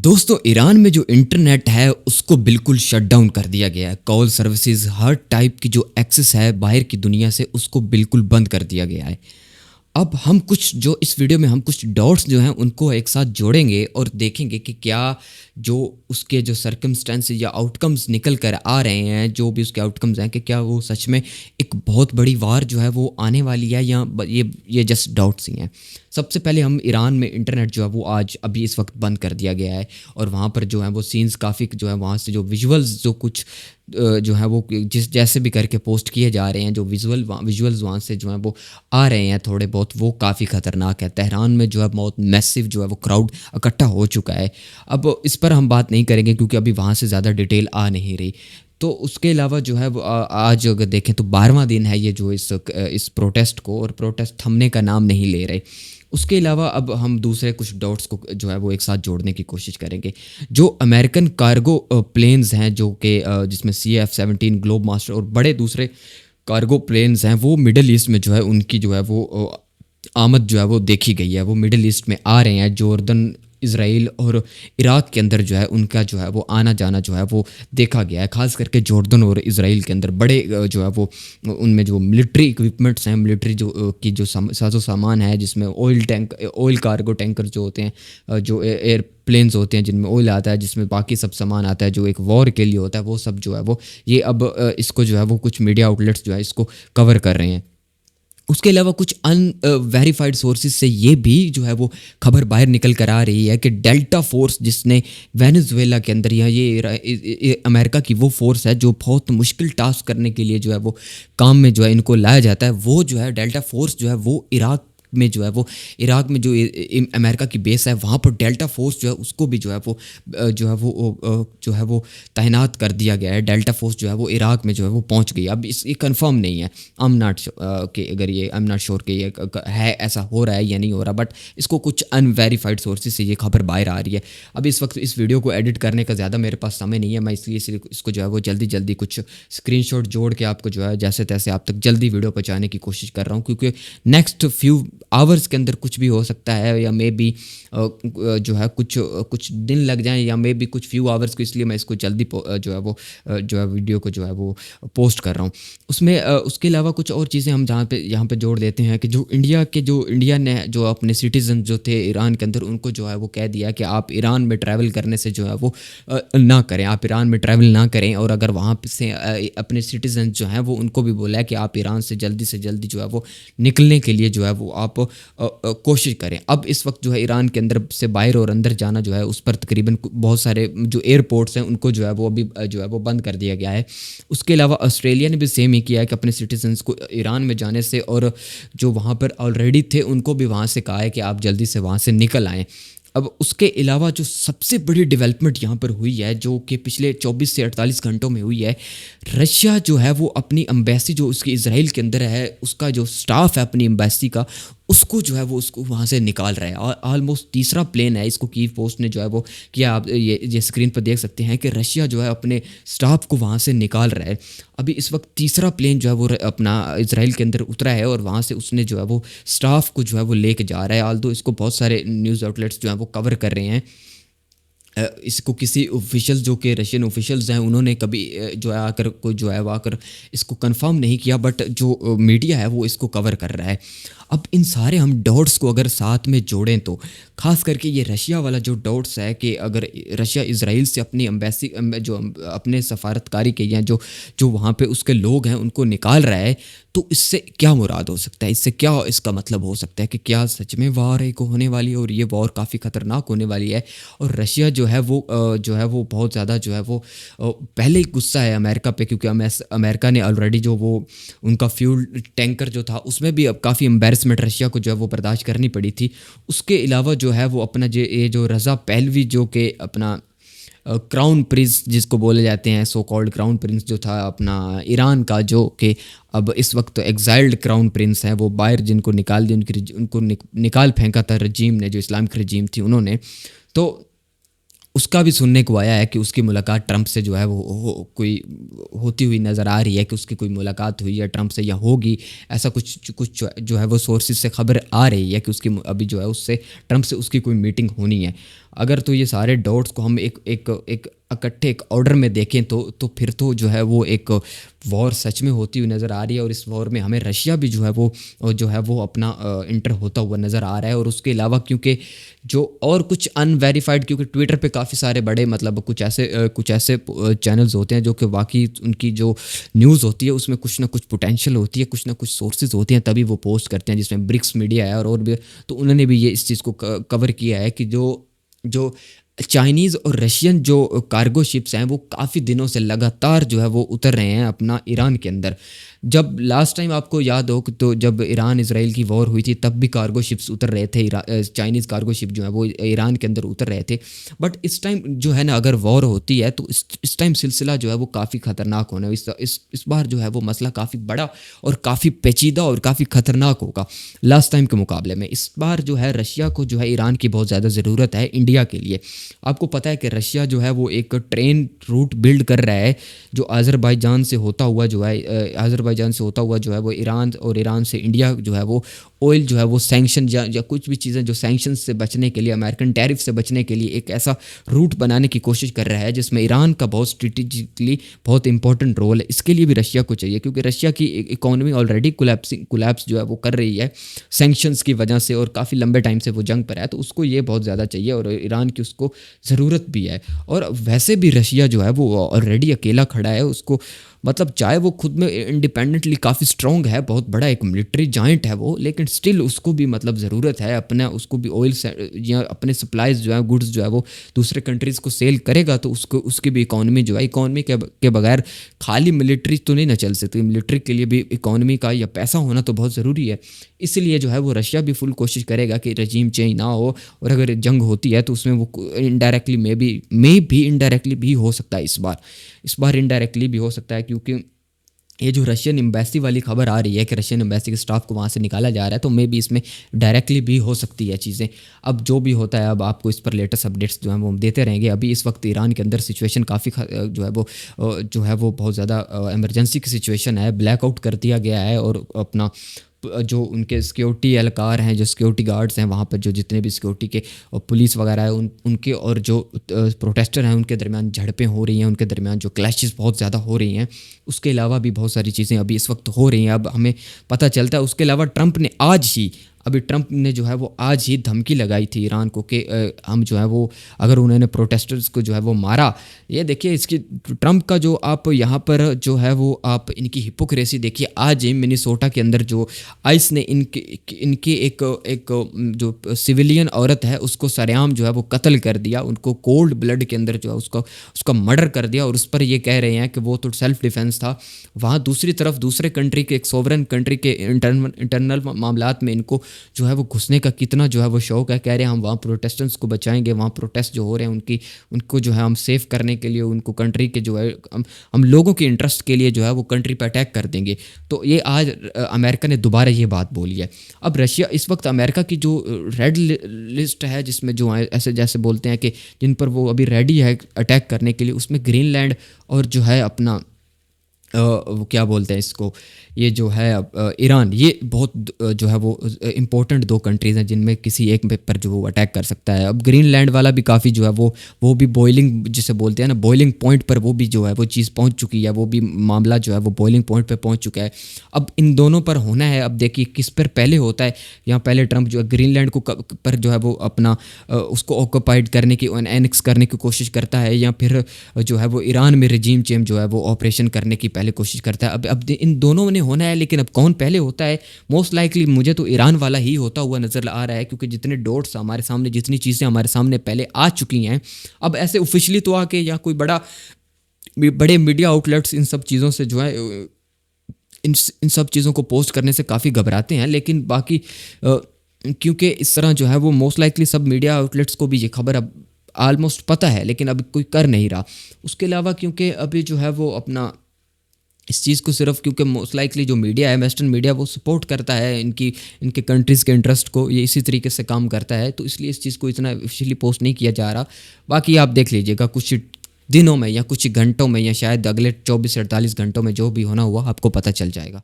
दोस्तों ईरान में जो इंटरनेट है उसको बिल्कुल शट डाउन कर दिया गया है। कॉल सर्विसेज हर टाइप की जो एक्सेस है बाहर की दुनिया से उसको बिल्कुल बंद कर दिया गया है। अब हम कुछ जो इस वीडियो में हम कुछ डॉट्स जो हैं उनको एक साथ जोड़ेंगे और देखेंगे कि क्या जो उसके जो सर्कमस्टेंसेस या आउटकम्स निकल कर आ रहे हैं, जो भी उसके आउटकम्स हैं, कि क्या वो सच में एक बहुत बड़ी वार जो है वो आने वाली है या ये जस्ट डाउट्स ही हैं। सबसे पहले हम ईरान में इंटरनेट जो है वो आज अभी इस वक्त बंद कर दिया गया है और वहाँ पर जो है वो सीन्स काफ़ी जो है वहाँ से जो विजुअल्स जो कुछ जो है वो जिस जैसे भी करके पोस्ट किए जा रहे हैं, जो विजुअल्स वहाँ से जो है वो आ रहे हैं थोड़े बहुत, वो काफ़ी ख़तरनाक है। तेहरान में जो है बहुत मैसिव जो है वो क्राउड इकट्ठा हो चुका है। अब इस पर हम बात नहीं करेंगे क्योंकि अभी वहाँ से ज़्यादा डिटेल आ नहीं रही। तो उसके अलावा जो है वो आज अगर देखें तो 12वां दिन है ये जो इस प्रोटेस्ट को, और प्रोटेस्ट थमने का नाम नहीं ले रहे। उसके अलावा अब हम दूसरे कुछ डॉट्स को जो है वो एक साथ जोड़ने की कोशिश करेंगे। जो अमेरिकन कार्गो प्लेन्स हैं जो कि जिसमें CF-17 ग्लोब मास्टर और बड़े दूसरे कार्गो प्लेन्स हैं, वो मिडल ईस्ट में जो है उनकी जो है वो आमद जो है वो देखी गई है। वो मिडल ईस्ट में आ रहे हैं। जॉर्डन, इसराइल और इराक़ के अंदर जो है उनका जो है वो आना जाना जो है वो देखा गया है। ख़ास करके जॉर्डन और इसराइल के अंदर बड़े जो है वो उनमें जो मिलिट्री इक्विपमेंट्स हैं, मिलिट्री जो की जो साजो सामान है, जिसमें ऑयल कार्गो टैंकर जो होते हैं, जो एयर प्लेन्स होते हैं जिनमें ऑयल आता है, जिसमें बाकी सब सामान आता है जो एक वॉर के लिए होता है, वो सब जो है वो ये अब इसको जो है वो कुछ मीडिया आउटलेट्स जो है इसको कवर कर रहे हैं। उसके अलावा कुछ अनवेरीफाइड सोर्सेज से ये भी जो है वो खबर बाहर निकल कर आ रही है कि डेल्टा फोर्स, जिसने वेनेजुएला के अंदर, या ये अमेरिका की वो फोर्स है जो बहुत मुश्किल टास्क करने के लिए जो है वो काम में जो है इनको लाया जाता है, वो जो है डेल्टा फोर्स जो है वो इराक़ में जो है वो इराक़ में जो अमेरिका की बेस है वहाँ पर डेल्टा फोर्स जो है उसको भी जो है वो जो है वो तैनात कर दिया गया है। डेल्टा फोर्स जो है वो इराक़ में जो है वो पहुँच गई। अब ये कंफर्म नहीं है, आई एम नॉट कि अगर ये आई एम नॉट श्योर कि ये है ऐसा हो रहा है या नहीं हो रहा, बट इसको कुछ अनवेरीफाइड सोर्सेज से ये खबर बाहर आ रही है। अब इस वक्त इस वीडियो को एडिट करने का ज़्यादा मेरे पास समय नहीं है, मैं इसलिए इसको जो है वो जल्दी जल्दी कुछ स्क्रीनशॉट जोड़ के आपको जो है जैसे तैसे आप तक जल्दी वीडियो पहुँचाने की कोशिश कर रहा हूँ, क्योंकि नेक्स्ट फ्यू आवर्स के अंदर कुछ भी हो सकता है, या मे बी जो है कुछ दिन लग जाएं, या मे बी कुछ फ्यू आवर्स को, इसलिए मैं इसको जल्दी जो है वीडियो को जो है वो पोस्ट कर रहा हूँ। उसमें उसके अलावा कुछ और चीज़ें हम यहाँ पे जोड़ देते हैं कि जो इंडिया ने जो अपने सिटीजन जो थे ईरान के अंदर, उनको जो है वो कह दिया कि आप ईरान में ट्रैवल करने से जो है वो ना करें, आप ईरान में ट्रैवल ना करें। और अगर वहाँ से अपने सिटीजन जो हैं वो उनको भी बोला है कि आप ईरान से जल्दी जो है वो निकलने के लिए जो है वो आप कोशिश करें। अब इस वक्त जो है ईरान के अंदर से बाहर और अंदर जाना जो है उस पर तकरीबन बहुत सारे जो एयरपोर्ट्स हैं उनको जो है वो अभी जो है वो बंद कर दिया गया है। उसके अलावा ऑस्ट्रेलिया ने भी सेम ही किया है कि अपने सिटीजन्स को ईरान में जाने से, और जो वहाँ पर ऑलरेडी थे उनको भी वहाँ से कहा है कि आप जल्दी से वहाँ से निकल आएँ। अब उसके अलावा जो सबसे बड़ी डेवलपमेंट यहाँ पर हुई है, जो कि पिछले 24 से 48 घंटों में हुई है, रशिया जो है वो अपनी एम्बेसी जो उसकी इसराइल के अंदर है, उसका जो स्टाफ है अपनी एम्बेसी का, उसको जो है वो उसको वहाँ से निकाल रहा है। और ऑलमोस्ट तीसरा प्लेन है, इसको कीव पोस्ट ने जो है वो किया। आप ये स्क्रीन पर देख सकते हैं कि रशिया जो है अपने स्टाफ को वहाँ से निकाल रहा है। अभी इस वक्त तीसरा प्लेन जो है वो अपना इसराइल के अंदर उतरा है और वहाँ से उसने जो है वो स्टाफ को जो है वो लेके जा रहा है। ऑल्दो इसको बहुत सारे न्यूज़ आउटलेट्स जो है वो कवर कर रहे हैं। इसको किसी ऑफिशियल जो कि रशियन ऑफिशियल्स हैं उन्होंने कभी जो है आकर कोई जो है वो आकर इसको कंफर्म नहीं किया, बट जो मीडिया है वो इसको कवर कर रहा है। अब इन सारे हम डॉट्स को अगर साथ में जोड़ें तो ख़ास करके ये रशिया वाला जो डॉट्स है कि अगर रशिया इसराइल से अपनी एम्बेसी जो अपने सफारतकारी के या जो जो वहाँ पे उसके लोग हैं उनको निकाल रहा है, तो इससे क्या मुराद हो सकता है, इससे क्या इसका मतलब हो सकता है कि क्या सच में वार एक होने वाली है और ये वॉर काफ़ी ख़तरनाक होने वाली है। और रशिया जो है वो बहुत ज़्यादा जो है वो पहले ही गुस्सा है अमेरिका पे, क्योंकि अमेरिका ने ऑलरेडी जो वो उनका फ्यूल टैंकर जो था उसमें भी अब काफ़ी एम्बेरसमेंट रशिया को जो है वो बर्दाश्त करनी पड़ी थी। उसके अलावा जो है वो अपना ये जो रज़ा पहलवी जो कि अपना क्राउन प्रिंस जिसको बोले जाते हैं, सो कॉल्ड क्राउन प्रिंस जो था अपना ईरान का, जो कि अब इस वक्त तो एग्जाइल्ड क्राउन प्रिंस हैं, वो बाहर जिनको निकाल दिया, उनको निकाल फेंका था रजीम ने, जो इस्लामिक रजीम थी उन्होंने। तो उसका भी सुनने को आया है कि उसकी मुलाकात ट्रंप से जो है वो कोई होती हुई नज़र आ रही है, कि उसकी कोई मुलाकात हुई है ट्रंप से या होगी। ऐसा कुछ जो है वो सोर्सेज से खबर आ रही है कि उसकी अभी जो है उससे ट्रंप से उसकी कोई मीटिंग होनी है। अगर तो ये सारे डॉट्स को हम एक एक एक इकट्ठे एक ऑर्डर में देखें तो फिर तो जो है वो एक वॉर सच में होती हुई नज़र आ रही है। और इस वॉर में हमें रशिया भी जो है वो अपना इंटर होता हुआ नज़र आ रहा है। और उसके अलावा क्योंकि जो और कुछ अनवेरीफाइड, क्योंकि ट्विटर पे काफ़ी सारे बड़े मतलब कुछ ऐसे चैनल्स होते हैं जो कि वाकई उनकी जो न्यूज़ होती है उसमें कुछ ना कुछ पोटेंशियल होती है, कुछ ना कुछ सोर्सेज होती हैं, तभी वो पोस्ट करते हैं, जिसमें ब्रिक्स मीडिया है और भी। तो उन्होंने भी ये इस चीज़ को कवर किया है कि जो चाइनीज़ और रशियन जो कार्गो शिप्स हैं वो काफ़ी दिनों से लगातार जो है वो उतर रहे हैं अपना ईरान के अंदर। जब लास्ट टाइम आपको याद हो तो जब ईरान इसराइल की वॉर हुई थी तब भी कार्गो शिप्स उतर रहे थे, चाइनीज़ कार्गो शिप जो है वो ईरान के अंदर उतर रहे थे। बट इस टाइम जो है ना, अगर वॉर होती है तो इस टाइम सिलसिला जो है वो काफ़ी ख़तरनाक होना है। इस बार जो है वो मसला काफ़ी बड़ा और काफ़ी पेचीदा और काफ़ी ख़तरनाक होगा लास्ट टाइम के मुकाबले में। इस बार जो है रशिया को जो है ईरान की बहुत ज़्यादा ज़रूरत है इंडिया के लिए। आपको पता है कि रशिया जो है वो एक ट्रेन रूट बिल्ड कर रहा है जो अज़रबैजान से होता हुआ जो है वो ईरान, और ईरान से इंडिया जो है वो ऑयल जो है वो सैंक्शन या कुछ भी चीज़ें जो सैंक्शन से बचने के लिए, अमेरिकन टैरिफ से बचने के लिए एक ऐसा रूट बनाने की कोशिश कर रहा है जिसमें ईरान का बहुत स्ट्रेटेजिकली बहुत इंपॉर्टेंट रोल है। इसके लिए भी रशिया को चाहिए, क्योंकि रशिया की इकोनॉमी ऑलरेडी कोलैप्स जो है वो कर रही है सैंक्शंस की वजह से, और काफ़ी लंबे टाइम से वो जंग पर है, तो उसको ये बहुत ज़्यादा चाहिए और ईरान की उसको ज़रूरत भी है। और वैसे भी रशिया जो है वो ऑलरेडी अकेला खड़ा है, उसको मतलब चाहे वो खुद में इंडिपेंडेंटली काफ़ी स्ट्रॉन्ग है, बहुत बड़ा एक मिलिट्री जाइंट है वो, लेकिन स्टिल उसको भी मतलब ज़रूरत है अपना, उसको भी ऑयल या अपने सप्लाईज जो है गुड्स जो है वो दूसरे कंट्रीज़ को सेल करेगा तो उसको उसकी भी इकॉनमी जो है, इकॉनमी के बगैर खाली मिलिट्री तो नहीं ना चल सकती। मिलिट्री के लिए भी इकॉनमी का या पैसा होना तो बहुत ज़रूरी है। इसलिए जो है वो रशिया भी फुल कोशिश करेगा कि रजीम चेंज ना हो, और अगर जंग होती है तो उसमें वो इनडायरेक्टली मे भी इनडायरेक्टली भी हो सकता है। इस बार इनडायरेक्टली भी हो सकता है, क्योंकि ये जो रशियन एम्बेसी वाली खबर आ रही है कि रशियन एम्बेसी के स्टाफ को वहाँ से निकाला जा रहा है, तो मे भी इसमें डायरेक्टली भी हो सकती है चीज़ें। अब जो भी होता है, अब आपको इस पर लेटेस्ट अपडेट्स जो हैं वो हम देते रहेंगे। अभी इस वक्त ईरान के अंदर सिचुएशन काफ़ी जो है वो बहुत ज़्यादा इमरजेंसी की सिचुएशन है, ब्लैकआउट कर दिया गया है। और अपना जो उनके सिक्योरिटी एहलकार हैं, जो सिक्योरिटी गार्ड्स हैं वहाँ पर, जो जितने भी सिक्योरिटी के और पुलिस वगैरह है, उनके और जो प्रोटेस्टर हैं उनके दरमियान झड़पें हो रही हैं, उनके दरमियान जो क्लैशेस बहुत ज़्यादा हो रही हैं। उसके अलावा भी बहुत सारी चीज़ें अभी इस वक्त हो रही हैं, अब हमें पता चलता है। उसके अलावा ट्रंप ने जो है वो आज ही धमकी लगाई थी ईरान को कि हम जो है वो, अगर उन्होंने प्रोटेस्टर्स को जो है वो मारा, ये देखिए इसकी ट्रंप का जो आप यहाँ पर जो है वो आप इनकी हिपोक्रेसी देखिए। आज ही मिनेसोटा के अंदर जो आइस ने इनके एक जो सिविलियन औरत है उसको सरेआम जो है वो कत्ल कर दिया, उनको कोल्ड ब्लड के अंदर जो है उसका मर्डर कर दिया। और उस पर ये कह रहे हैं कि वो तो सेल्फ डिफेंस था। वहाँ दूसरी तरफ दूसरे कंट्री के, एक सोवरेन कंट्री के इंटरनल मामलात में इनको जो है वो घुसने का कितना जो है वो शौक है। कह रहे हैं हम वहाँ प्रोटेस्टेंट्स को बचाएंगे, वहाँ प्रोटेस्ट जो हो रहे हैं उनको जो है हम सेव करने के लिए, उनको कंट्री के जो है हम लोगों के इंटरेस्ट के लिए जो है वो कंट्री पर अटैक कर देंगे। तो ये आज अमेरिका ने दोबारा ये बात बोली है। अब रशिया इस वक्त अमेरिका की जो रेड लिस्ट है, जिसमें जो ऐसे जैसे बोलते हैं कि जिन पर वो अभी रेडी है अटैक करने के लिए, उसमें ग्रीनलैंड और जो है अपना वो क्या बोलते हैं इसको, ये जो है ईरान, ये बहुत जो है वो इम्पोर्टेंट दो कंट्रीज़ हैं जिनमें किसी एक पर जो वो अटैक कर सकता है। अब ग्रीनलैंड वाला भी काफ़ी जो है वो भी बॉइलिंग जिसे बोलते हैं ना, बॉइलिंग पॉइंट पर वो भी जो है वो चीज़ पहुंच चुकी है, वो भी मामला जो है वो बॉइलिंग पॉइंट पर पहुंच चुका है। अब इन दोनों पर होना है। अब देखिए किस पर पहले होता है। यहाँ पहले ट्रंप जो है ग्रीनलैंड को पर जो है वो अपना उसको ऑक्यूपाइड करने की, एनेक्स करने की कोशिश करता है, या फिर जो है वो ईरान में रजीम चेंज जो है वो ऑपरेशन करने की पहले कोशिश करता है। अब इन दोनों ने होना है, लेकिन अब कौन पहले होता है? मोस्ट लाइकली मुझे तो ईरान वाला ही होता हुआ नजर आ रहा है, क्योंकि जितने डॉट्स हमारे सामने, जितनी चीज़ें हमारे सामने पहले आ चुकी हैं, अब ऐसे ऑफिशियली तो आके या कोई बड़े मीडिया आउटलेट्स इन सब चीज़ों से जो है इन सब चीज़ों को पोस्ट करने से काफ़ी घबराते हैं। लेकिन बाकी क्योंकि इस तरह जो है वो मोस्ट लाइकली सब मीडिया आउटलेट्स को भी ये खबर अब ऑलमोस्ट पता है, लेकिन अभी कोई कर नहीं रहा। उसके अलावा क्योंकि अभी जो है वो अपना इस चीज़ को सिर्फ क्योंकि मोस्ट लाइकली जो मीडिया है, वेस्टर्न मीडिया, वो सपोर्ट करता है इनके कंट्रीज़ के इंटरेस्ट को, ये इसी तरीके से काम करता है, तो इसलिए इस चीज़ को इतना ऑफिशियली पोस्ट नहीं किया जा रहा। बाकी आप देख लीजिएगा कुछ दिनों में या कुछ घंटों में या शायद अगले 24 से 48 घंटों में जो भी होना हुआ आपको पता चल जाएगा।